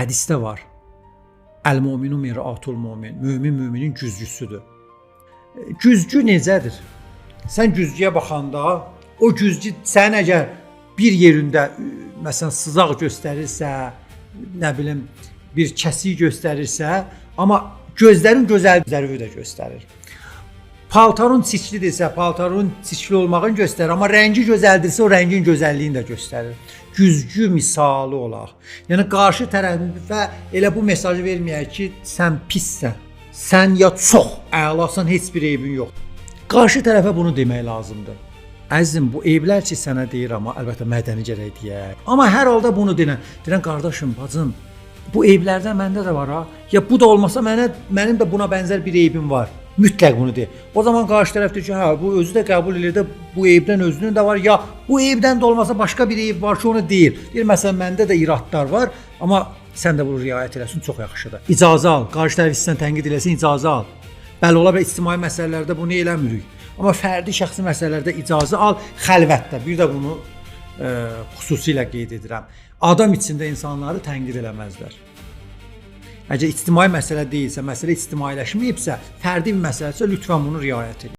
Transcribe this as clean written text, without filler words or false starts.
Hədisdə var. Əl-müminu mir'atul mümin. Mömin müminin güzgüsüdür. Güzgü necədir? Sən güzgüyə baxanda o güzgü sən əgər bir yerində məsələn sızaq göstərirsə, nə bilim bir kəsik göstərirsə, amma gözlərin gözəlliyi də göstərir. Paltarın çirklidirsə, paltarın çirkli olmağını göstərir, amma rəngi gözəldirsə, o rəngin gözəlliyini də göstərir. Güzgü misalı olaq. Yəni qarşı tərəfə elə bu mesajı verməyək ki, sən pissən, sən ya çox əlasan, heç bir eybin yoxdur. Qarşı tərəfə bunu demək lazımdır. Əzizim, bu eyblər ki sənə deyir, amma əlbəttə mədəni gərək deyək. Amma hər halda bunu deyirəm qardaşım, bacım, bu eyblərdən məndə də var ha. Ya bu da olmasa mənim də buna bənzər bir eybim var. Mütləq bunu de. O zaman qarşı tərəf deyir ki, hə, bu özü də qəbul edir də, bu eybdən özünün də var. Ya bu eybdən də olmasa başqa bir eyb var ki, onu deyir. Deyir, məsələn, məndə də iradlar var, amma sən də bunu riayət eləsin, çox yaxşıdır. İcazə al. Qarşı tərəf sizdən tənqid eləsin, icazə al. Bəli, ola bilər ictimai məsələlərdə bunu eləmirik. Amma fərdi şəxsi məsələlərdə icazə al, xəlvətdə. Bir də bunu xüsusilə qeyd edirəm. Adam içində insanları tənqid eləməzlər. Əgər ictimai məsələ deyilsə, məsələ ictimailəşməyibsə, fərdi bir məsələsə lütfən bunu riayət edin.